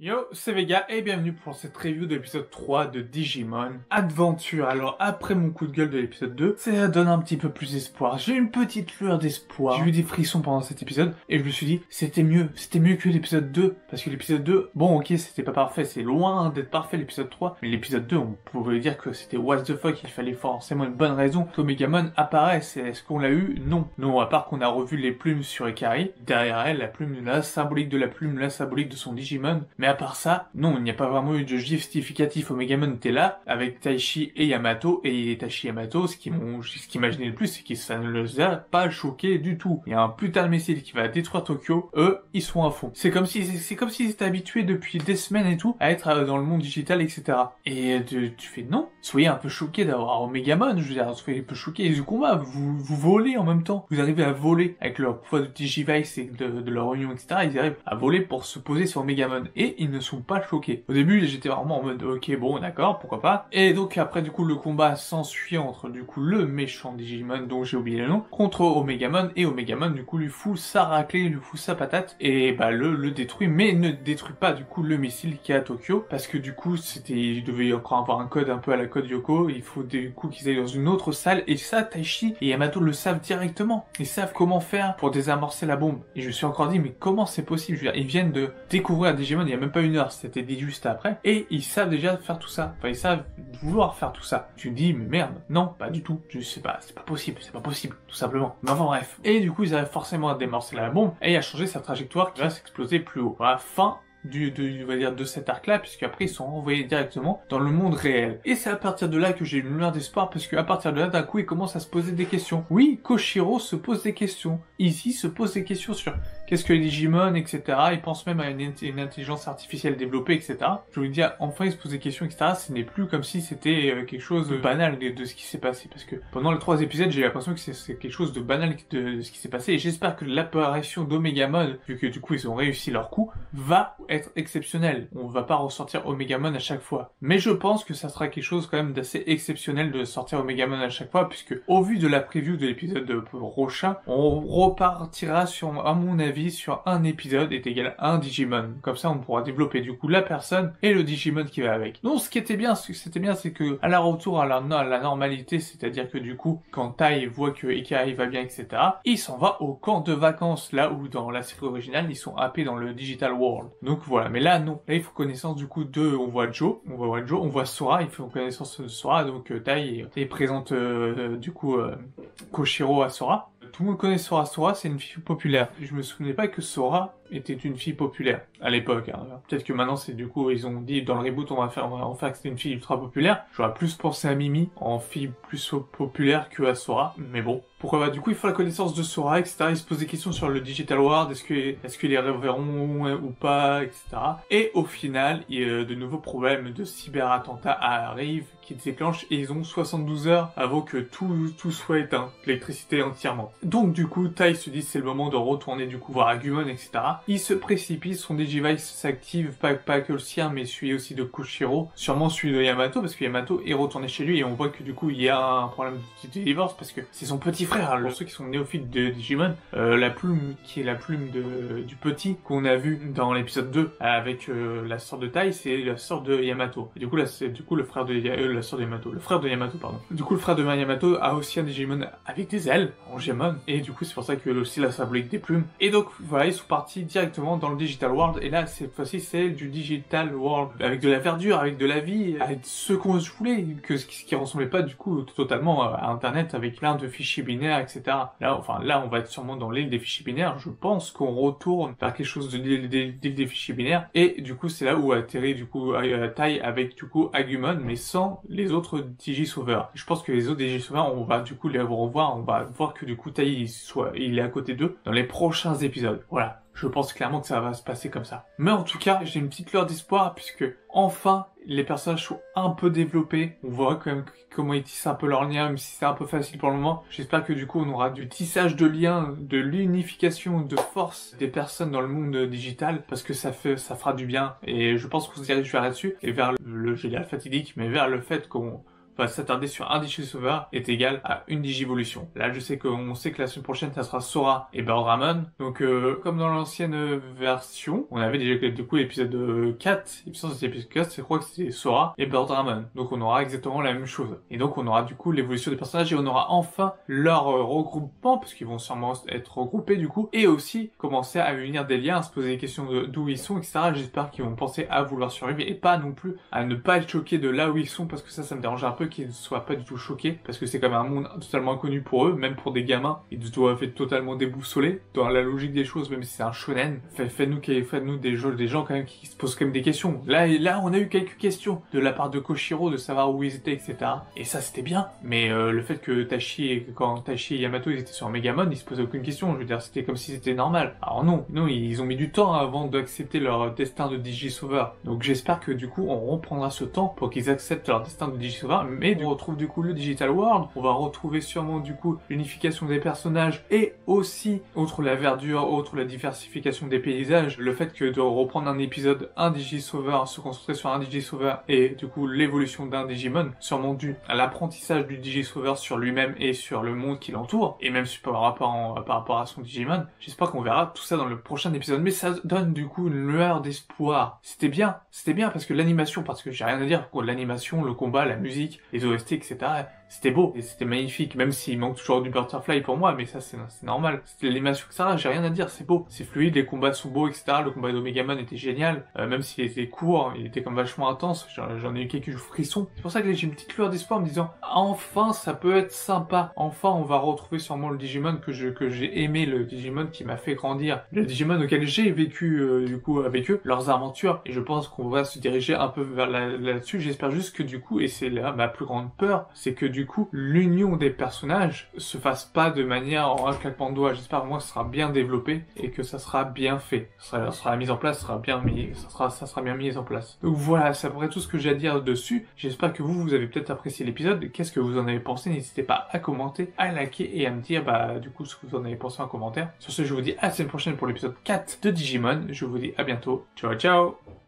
Yo, c'est Vega et bienvenue pour cette review de l'épisode 3 de Digimon Adventure. Alors après mon coup de gueule de l'épisode 2, ça donne un petit peu plus d'espoir. J'ai eu une petite lueur d'espoir. J'ai eu des frissons pendant cet épisode et je me suis dit c'était mieux que l'épisode 2. Parce que l'épisode 2, bon ok c'était pas parfait, c'est loin d'être parfait l'épisode 3. Mais l'épisode 2 on pouvait dire que c'était what the fuck, il fallait forcément une bonne raison qu'Omegamon apparaisse. Est-ce qu'on l'a eu? Non. Non, à part qu'on a revu les plumes sur Ikari. Derrière elle, la plume, la symbolique de la plume, la symbolique de son Digimon. Mais à part ça, non, il n'y a pas vraiment eu de justificatif. Omegamon était là, avec Taichi et Yamato, et Taichi et Yamato, ce qui m'imaginait le plus, c'est que ça ne les a pas choqués du tout. Il y a un putain de missile qui va détruire Tokyo, eux, ils sont à fond. C'est comme s'ils étaient habitués depuis des semaines et tout, à être dans le monde digital, etc. Et tu fais non, soyez un peu choqués d'avoir Omegamon, je veux dire, soyez un peu choqués du combat, vous volez en même temps. Vous arrivez à voler avec leur pouvoir de Digivice et de leur union, etc. Ils arrivent à voler pour se poser sur Omegamon, et ils ne sont pas choqués. Au début, j'étais vraiment en mode, ok, bon, d'accord, pourquoi pas. Et donc, après, du coup, le combat s'ensuit entre, du coup, le méchant Digimon, dont j'ai oublié le nom, contre Omegamon, et Omegamon, du coup, lui fout sa raclée, lui fout sa patate, et bah, le détruit, mais ne détruit pas, du coup, le missile qui est à Tokyo, parce que, du coup, il devait encore avoir un code un peu à la code Yoko, il faut, du coup, qu'ils aillent dans une autre salle, et ça, Taichi et Yamato le savent directement. Ils savent comment faire pour désamorcer la bombe. Et je me suis encore dit, mais comment c'est possible? Je veux dire, ils viennent de découvrir Digimon il y a même pas une heure, c'était dit juste après, et ils savent déjà faire tout ça. Enfin, ils savent vouloir faire tout ça. Tu te dis, mais merde, non, pas du tout. Je sais pas, c'est pas possible, tout simplement. Mais enfin bref. Et du coup, ils arrivent forcément à démorcer la bombe, et à changer sa trajectoire qui va s'exploser plus haut. Voilà, fin on va dire de cet arc-là, puisque après ils sont renvoyés directement dans le monde réel. Et c'est à partir de là que j'ai une lueur d'espoir, parce que à partir de là, d'un coup, ils commencent à se poser des questions. Oui, Koshiro se pose des questions. Izzy se pose des questions sur qu'est-ce que les Digimon, etc. Ils pensent même à une intelligence artificielle développée, etc. Je vous dis, enfin, ils se posent des questions, etc. Ce n'est plus comme si c'était quelque chose de banal de ce qui s'est passé, parce que pendant les 3 épisodes, j'ai l'impression que c'est quelque chose de banal de ce qui s'est passé, et j'espère que l'apparition d'Omegamon, vu que du coup ils ont réussi leur coup, va être exceptionnel. On va pas ressortir Omegamon à chaque fois. Mais je pense que ça sera quelque chose quand même d'assez exceptionnel de sortir Omegamon à chaque fois, puisque au vu de la preview de l'épisode prochain, on repartira sur, à mon avis, sur un épisode est égal à un Digimon. Comme ça, on pourra développer du coup la personne et le Digimon qui va avec. Donc, ce qui était bien, c'est que à la retour à la normalité, c'est-à-dire que du coup, quand Tai voit que Ikari va bien, etc., il s'en va au camp de vacances, là où dans la série originale, ils sont happés dans le Digital World. Donc voilà, mais là non, là il faut connaissance du coup de, on voit Sora, il faut connaissance de Sora, donc Tai présente du coup Koshiro à Sora. Tout le monde connaît Sora, c'est une fille populaire. Je me souvenais pas que Sora était une fille populaire à l'époque. Hein. Peut-être que maintenant c'est du coup ils ont dit dans le reboot on va en faire que c'était une fille ultra populaire. J'aurais plus pensé à Mimi en fille plus populaire que à Sora, mais bon. Pourquoi bah, du coup il faut la connaissance de Sora, etc. Il se pose des questions sur le Digital World, est-ce qu'ils les reverront ou pas, etc. Et au final, de nouveaux problèmes de cyberattentat arrivent, qui déclenchent, et ils ont 72 heures avant que tout soit éteint, l'électricité entièrement. Donc du coup, Tai se dit c'est le moment de retourner du coup voir Agumon, etc. Il se précipite, son Digivice s'active, pas que le sien, mais celui aussi de Koshiro, sûrement celui de Yamato, parce que Yamato est retourné chez lui, et on voit que du coup il y a un problème de divorce, parce que c'est son petit frère, pour ceux qui sont néophytes de Digimon, la plume qui est la plume du petit qu'on a vu dans l'épisode 2 avec la sœur de Tai, c'est la sœur de Yamato. Et du coup là c'est du coup le frère de la sœur de Yamato, le frère de Yamato pardon. Du coup le frère de Yamato a aussi un Digimon avec des ailes, en Gemon, et du coup c'est pour ça que aussi la symbolique des plumes. Et donc voilà, ils sont partis directement dans le Digital World, et là cette fois-ci c'est du Digital World avec de la verdure, avec de la vie, avec ce qu'on voulait, ce qui ressemblait pas du coup totalement à Internet avec plein de fichiers binaires, etc. Là on va être sûrement dans l'île des fichiers binaires. Je pense qu'on retourne vers quelque chose de l'île des fichiers binaires, et du coup c'est là où atterrit du coup Tai avec du coup Agumon, mais sans les autres Digisauveurs. Je pense que les autres Digisauveurs, on va du coup les revoir, on va voir que du coup Tai il est à côté d'eux dans les prochains épisodes. Voilà. Je pense clairement que ça va se passer comme ça. Mais en tout cas, j'ai une petite lueur d'espoir, puisque enfin, les personnages sont un peu développés. On voit quand même comment ils tissent un peu leurs liens, même si c'est un peu facile pour le moment. J'espère que du coup, on aura du tissage de liens, de l'unification, de force des personnes dans le monde digital, parce que ça fera du bien. Et je pense qu'on se dirige vers là-dessus, et vers j'ai l'air fatidique, mais vers le fait qu'on va s'attarder sur un Digisauveur est égal à une Digivolution. Là, je sais qu'on sait que la semaine prochaine, ça sera Sora et Birdramon. Donc, comme dans l'ancienne version, on avait déjà du coup l'épisode 4, l'épisode 4, je crois que c'était Sora et Birdramon. Donc, on aura exactement la même chose. Et donc, on aura du coup l'évolution des personnages et on aura enfin leur regroupement, parce qu'ils vont sûrement être regroupés du coup, et aussi commencer à unir des liens, à se poser des questions de d'où ils sont, etc. J'espère qu'ils vont penser à vouloir survivre et pas non plus à ne pas être choqués de là où ils sont, parce que ça me dérange un peu qu'ils ne soient pas du tout choqués, parce que c'est quand même un monde totalement inconnu pour eux, même pour des gamins, ils doivent être totalement déboussolés dans la logique des choses, même si c'est un shonen. Faites-nous des gens quand même qui se posent quand même des questions. Là, on a eu quelques questions de la part de Koshiro, de savoir où ils étaient, etc. Et ça, c'était bien. Mais le fait que quand Tachi et Yamato, ils étaient sur Megamon, ils se posaient aucune question. Je veux dire, c'était comme si c'était normal. Alors non, ils ont mis du temps avant d'accepter leur destin de Digisauveur. Donc j'espère que du coup, on reprendra ce temps pour qu'ils acceptent leur destin de Digisauveur. Mais on retrouve du coup le Digital World. On va retrouver sûrement du coup l'unification des personnages et aussi, outre la verdure, outre la diversification des paysages, le fait que de reprendre un Digisauveur, se concentrer sur un Digisauveur et du coup l'évolution d'un Digimon, sûrement dû à l'apprentissage du Digisauveur sur lui-même et sur le monde qui l'entoure, et même par rapport à son Digimon. J'espère qu'on verra tout ça dans le prochain épisode, mais ça donne du coup une lueur d'espoir. C'était bien parce que l'animation, parce que j'ai rien à dire, l'animation, le combat, la musique, les OST, etc., c'était beau et c'était magnifique, même s'il manque toujours du Butterfly pour moi, mais ça c'est normal. C'était l'animation, etc., j'ai rien à dire, c'est beau, c'est fluide, les combats sont beaux, etc., le combat d'Omegamon était génial, même s'il était court, il était comme vachement intense, j'en ai eu quelques frissons. C'est pour ça que j'ai une petite lueur d'espoir en me disant, enfin ça peut être sympa, enfin on va retrouver sûrement le Digimon que j'ai aimé, le Digimon qui m'a fait grandir, le Digimon auquel j'ai vécu du coup avec eux, leurs aventures, et je pense qu'on va se diriger un peu vers là-dessus. J'espère juste que du coup, et c'est là ma plus grande peur, c'est que du coup l'union des personnages se fasse pas de manière en un claquement de doigts. J'espère moi que ça sera bien développé et que ça sera bien fait. Ça sera mis en place, ça sera bien mis en place. Donc voilà, c'est à peu près tout ce que j'ai à dire dessus. J'espère que vous avez peut-être apprécié l'épisode. Qu'est-ce que vous en avez pensé? N'hésitez pas à commenter, à liker et à me dire du coup ce que vous en avez pensé en commentaire. Sur ce, je vous dis à la semaine prochaine pour l'épisode 4 de Digimon. Je vous dis à bientôt. Ciao ciao.